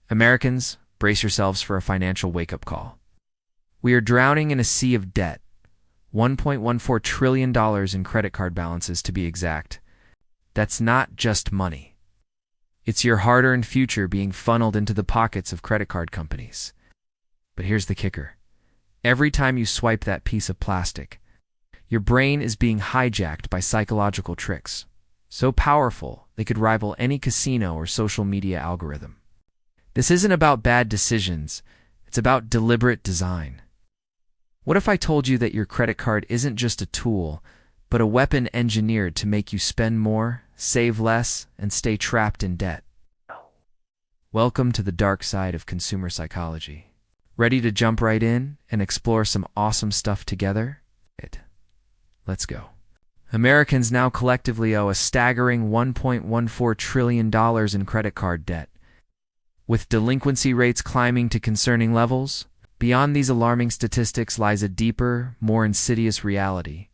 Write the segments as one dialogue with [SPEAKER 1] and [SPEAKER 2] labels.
[SPEAKER 1] Americans, brace yourselves for a financial wake-up call. We are drowning in a sea of debt, $1.14 trillion in credit card balances to be exact. That's not just money. It's your hard-earned future being funneled into the pockets of credit card companies. But here's the kicker. Every time you swipe that piece of plastic, your brain is being hijacked by psychological tricks, so powerful they could rival any casino or social media algorithm. This isn't about bad decisions, it's about deliberate design. What if I told you that your credit card isn't just a tool, but a weapon engineered to make you spend more, save less, and stay trapped in debt? Welcome to the dark side of consumer psychology. Ready to jump right in and explore some awesome stuff together? Let's go. Americans now collectively owe a staggering $1.14 trillion in credit card debt. With delinquency rates climbing to concerning levels, beyond these alarming statistics lies a deeper, more insidious reality.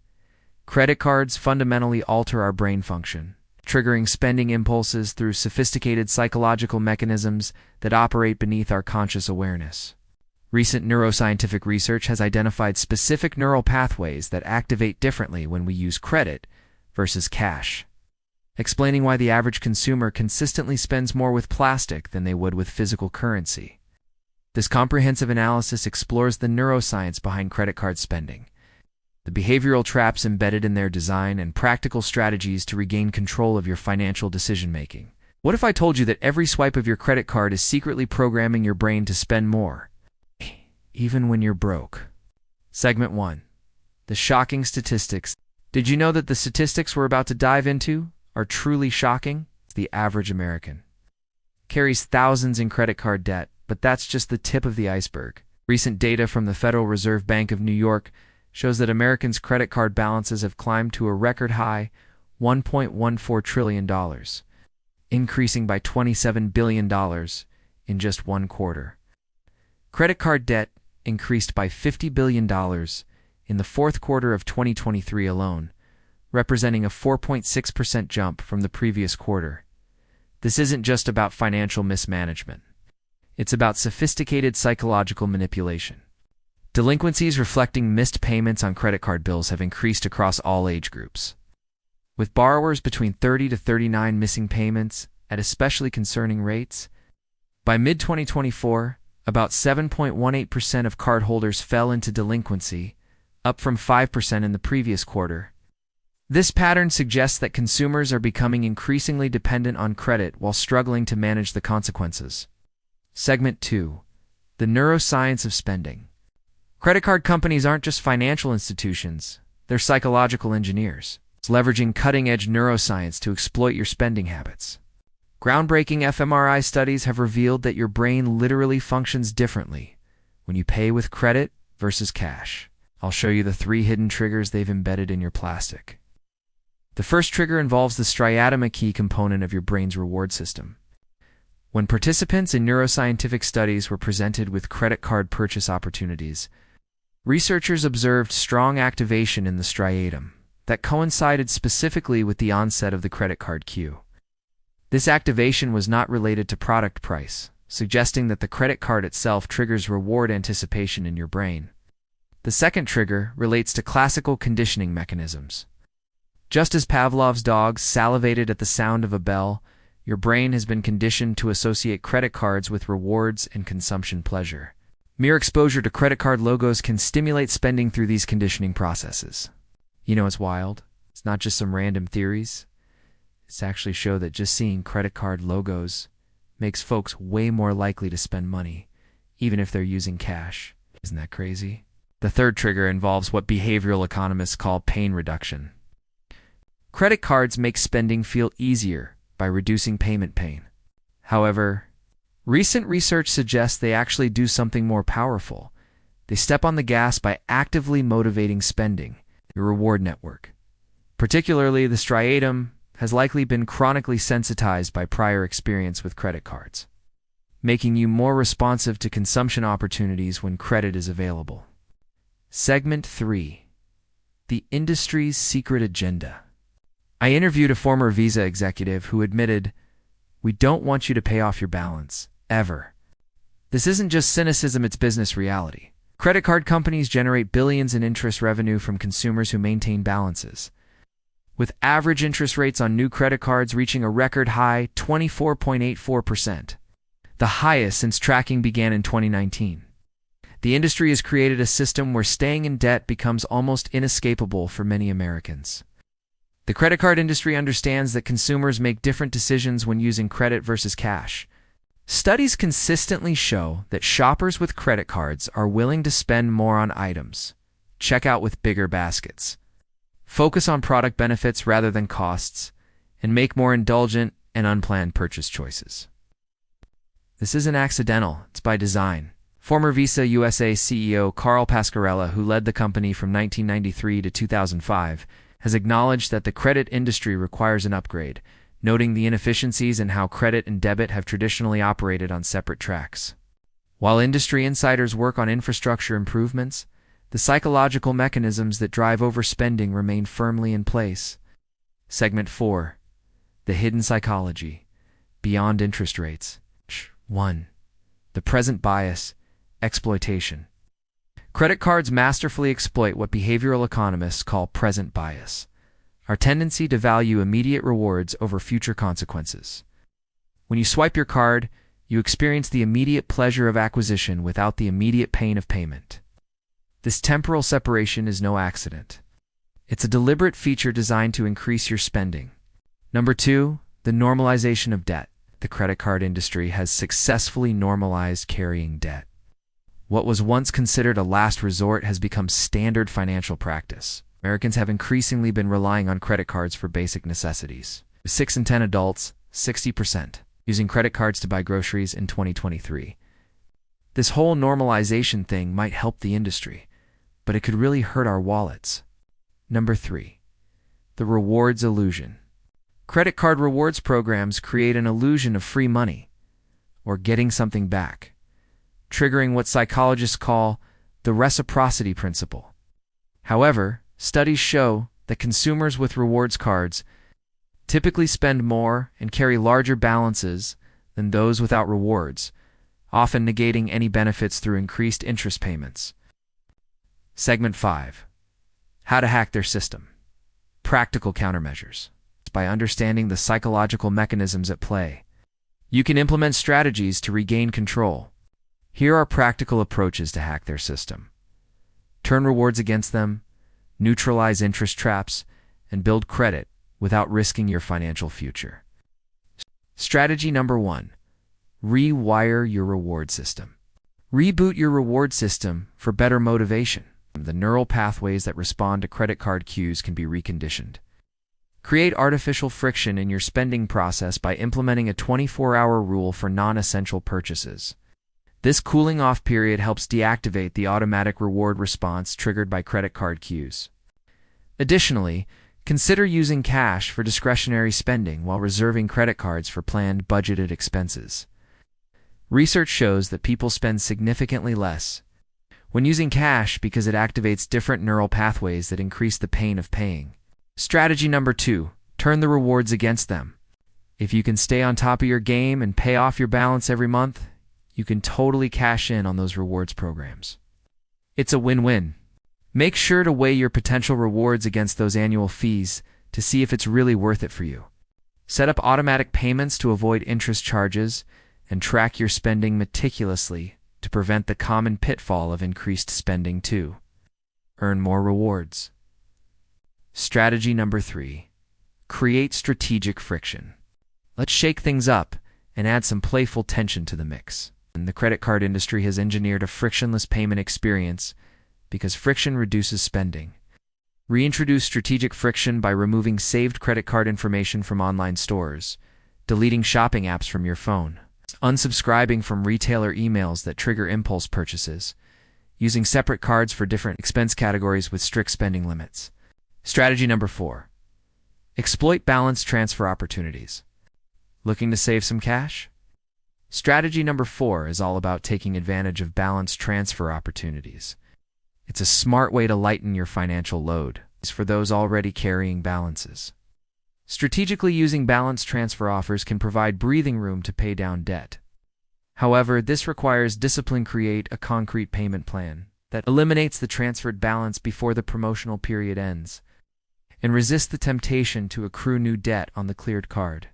[SPEAKER 1] Credit cards fundamentally alter our brain function, triggering spending impulses through sophisticated psychological mechanisms that operate beneath our conscious awareness. Recent neuroscientific research has identified specific neural pathways that activate differently when we use credit versus cash, explaining why the average consumer consistently spends more with plastic than they would with physical currency. This comprehensive analysis explores the neuroscience behind credit card spending, the behavioral traps embedded in their design, and practical strategies to regain control of your financial decision-making. What if I told you that every swipe of your credit card is secretly programming your brain to spend more, even when you're broke? Segment 1. The shocking statistics. Did you know that the statistics we're about to dive into are truly shocking? The average American carries thousands in credit card debt, but that's just the tip of the iceberg. Recent data from the Federal Reserve Bank of New York shows that Americans' credit card balances have climbed to a record high $1.14 trillion, increasing by $27 billion in just one quarter. Credit card debt increased by $50 billion in the fourth quarter of 2023 alone, representing a 4.6% jump from the previous quarter. This isn't just about financial mismanagement. It's about sophisticated psychological manipulation. Delinquencies reflecting missed payments on credit card bills have increased across all age groups, with borrowers between 30 to 39 missing payments at especially concerning rates. By mid-2024, about 7.18% of cardholders fell into delinquency, up from 5% in the previous quarter. This pattern suggests that consumers are becoming increasingly dependent on credit while struggling to manage the consequences. Segment 2. The neuroscience of spending. Credit card companies aren't just financial institutions, they're psychological engineers, leveraging cutting-edge neuroscience to exploit your spending habits. Groundbreaking fMRI studies have revealed that your brain literally functions differently when you pay with credit versus cash. I'll show you the 3 hidden triggers they've embedded in your plastic. The first trigger involves the striatum, a key component of your brain's reward system. When participants in neuroscientific studies were presented with credit card purchase opportunities, researchers observed strong activation in the striatum that coincided specifically with the onset of the credit card queue. This activation was not related to product price, suggesting that the credit card itself triggers reward anticipation in your brain. The second trigger relates to classical conditioning mechanisms. Just as Pavlov's dog salivated at the sound of a bell, your brain has been conditioned to associate credit cards with rewards and consumption pleasure. Mere exposure to credit card logos can stimulate spending through these conditioning processes. You know what's wild? It's not just some random theories. It's actually shown that just seeing credit card logos makes folks way more likely to spend money, even if they're using cash. Isn't that crazy? The third trigger involves what behavioral economists call pain reduction. Credit cards make spending feel easier by reducing payment pain. However, recent research suggests they actually do something more powerful. They step on the gas by actively motivating spending. Your reward network, particularly the striatum, has likely been chronically sensitized by prior experience with credit cards, making you more responsive to consumption opportunities when credit is available. Segment 3. The industry's secret agenda. I interviewed a former Visa executive who admitted, "We don't want you to pay off your balance, ever. This isn't just cynicism, it's business reality. Credit card companies generate billions in interest revenue from consumers who maintain balances, with average interest rates on new credit cards reaching a record high 24.84%, the highest since tracking began in 2019. The industry has created a system where staying in debt becomes almost inescapable for many Americans. The credit card industry understands that consumers make different decisions when using credit versus cash. Studies consistently show that shoppers with credit cards are willing to spend more on items, check out with bigger baskets, focus on product benefits rather than costs, and make more indulgent and unplanned purchase choices. This isn't accidental, it's by design. Former Visa USA CEO Carl Pascarella, who led the company from 1993 to 2005, has acknowledged that the credit industry requires an upgrade, noting the inefficiencies in how credit and debit have traditionally operated on separate tracks. While industry insiders work on infrastructure improvements, the psychological mechanisms that drive overspending remain firmly in place. Segment 4. The hidden psychology. Beyond interest rates. 1. The present bias. Exploitation. Credit cards masterfully exploit what behavioral economists call present bias, our tendency to value immediate rewards over future consequences. When you swipe your card, you experience the immediate pleasure of acquisition without the immediate pain of payment. This temporal separation is no accident. It's a deliberate feature designed to increase your spending. Number 2, the normalization of debt. The credit card industry has successfully normalized carrying debt. What was once considered a last resort has become standard financial practice. Americans have increasingly been relying on credit cards for basic necessities. 6 in 10 adults, 60%, using credit cards to buy groceries in 2023. This whole normalization thing might help the industry, but it could really hurt our wallets. Number 3, the rewards illusion. Credit card rewards programs create an illusion of free money, or getting something back, triggering what psychologists call the reciprocity principle. However, studies show that consumers with rewards cards typically spend more and carry larger balances than those without rewards, often negating any benefits through increased interest payments. Segment 5. How to hack their system. Practical countermeasures. By understanding the psychological mechanisms at play, you can implement strategies to regain control. Here are practical approaches to hack their system. Turn rewards against them, neutralize interest traps, and build credit without risking your financial future. Strategy number 1. Rewire your reward system. Reboot your reward system for better motivation. The neural pathways that respond to credit card cues can be reconditioned. Create artificial friction in your spending process by implementing a 24-hour rule for non-essential purchases. This cooling-off period helps deactivate the automatic reward response triggered by credit card cues. Additionally, consider using cash for discretionary spending while reserving credit cards for planned budgeted expenses. Research shows that people spend significantly less when using cash because it activates different neural pathways that increase the pain of paying. Strategy number 2. Turn the rewards against them. If you can stay on top of your game and pay off your balance every month, you can totally cash in on those rewards programs. It's a win-win. Make sure to weigh your potential rewards against those annual fees to see if it's really worth it for you. Set up automatic payments to avoid interest charges and track your spending meticulously to prevent the common pitfall of increased spending too. Earn more rewards. Strategy number 3. Create strategic friction. Let's shake things up and add some playful tension to the mix. And the credit card industry has engineered a frictionless payment experience because friction reduces spending. Reintroduce strategic friction by removing saved credit card information from online stores, deleting shopping apps from your phone, unsubscribing from retailer emails that trigger impulse purchases, using separate cards for different expense categories with strict spending limits. Strategy number 4. Exploit balance transfer opportunities. Looking to save some cash? Strategy number 4 is all about taking advantage of balance transfer opportunities. It's a smart way to lighten your financial load for those already carrying balances. Strategically using balance transfer offers can provide breathing room to pay down debt. However, this requires discipline. Create a concrete payment plan that eliminates the transferred balance before the promotional period ends, and resist the temptation to accrue new debt on the cleared card.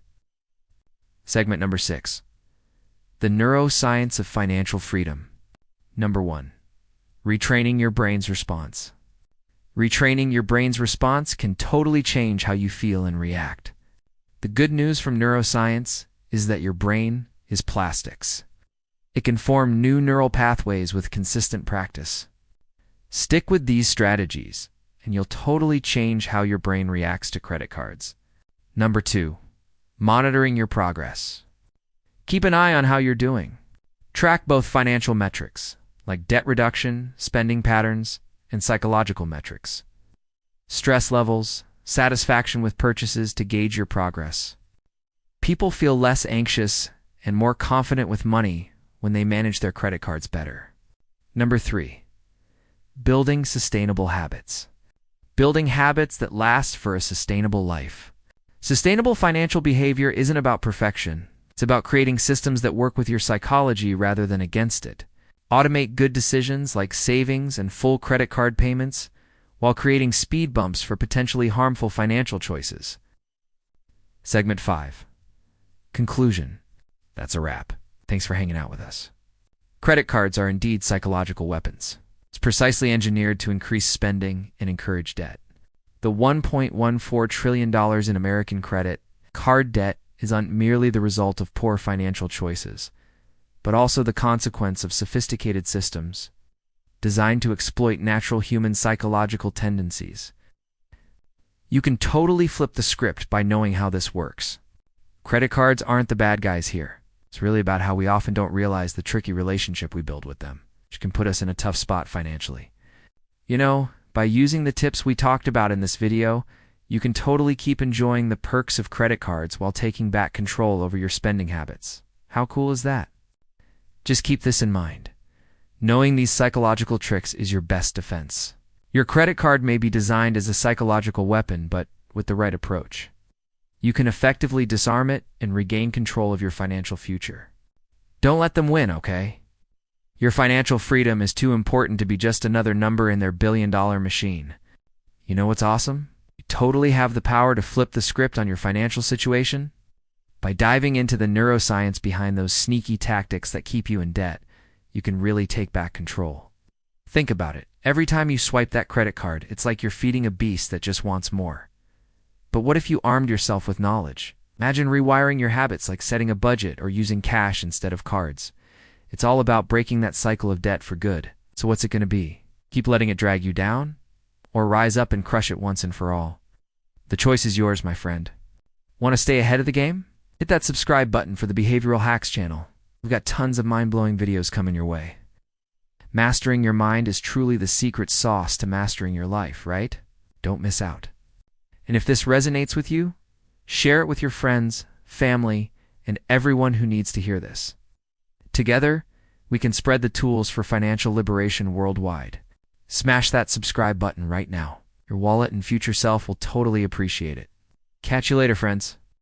[SPEAKER 1] Segment number 6. The neuroscience of financial freedom. Number 1. Retraining your brain's response. Retraining your brain's response can totally change how you feel and react. The good news from neuroscience is that your brain is plastics. It can form new neural pathways with consistent practice. Stick with these strategies, and you'll totally change how your brain reacts to credit cards. Number 2. Monitoring your progress. Keep an eye on how you're doing. Track both financial metrics, like debt reduction, spending patterns, and psychological metrics. Stress levels, satisfaction with purchases to gauge your progress. People feel less anxious and more confident with money when they manage their credit cards better. Number 3. Building sustainable habits. Building habits that last for a sustainable life. Sustainable financial behavior isn't about perfection. It's about creating systems that work with your psychology rather than against it. Automate good decisions like savings and full credit card payments while creating speed bumps for potentially harmful financial choices. Segment 5. Conclusion. That's a wrap. Thanks for hanging out with us. Credit cards are indeed psychological weapons. It's precisely engineered to increase spending and encourage debt. The $1.14 trillion in American credit card debt is not merely the result of poor financial choices, but also the consequence of sophisticated systems designed to exploit natural human psychological tendencies. You can totally flip the script by knowing how this works. Credit cards aren't the bad guys here. It's really about how we often don't realize the tricky relationship we build with them, which can put us in a tough spot financially. You know, by using the tips we talked about in this video, you can totally keep enjoying the perks of credit cards while taking back control over your spending habits. How cool is that? Just keep this in mind. Knowing these psychological tricks is your best defense. Your credit card may be designed as a psychological weapon, but with the right approach, you can effectively disarm it and regain control of your financial future. Don't let them win, okay? Your financial freedom is too important to be just another number in their billion-dollar machine. You know what's awesome? You totally have the power to flip the script on your financial situation. By diving into the neuroscience behind those sneaky tactics that keep you in debt, you can really take back control. Think about it. Every time you swipe that credit card, it's like you're feeding a beast that just wants more. But what if you armed yourself with knowledge? Imagine rewiring your habits like setting a budget or using cash instead of cards. It's all about breaking that cycle of debt for good. So what's it going to be? Keep letting it drag you down? Or rise up and crush it once and for all? The choice is yours, my friend. Want to stay ahead of the game? Hit that subscribe button for the Behavioral Hacks channel. We've got tons of mind-blowing videos coming your way. Mastering your mind is truly the secret sauce to mastering your life, right? Don't miss out. And if this resonates with you, share it with your friends, family, and everyone who needs to hear this. Together, we can spread the tools for financial liberation worldwide. Smash that subscribe button right now. Your wallet and future self will totally appreciate it. Catch you later, friends.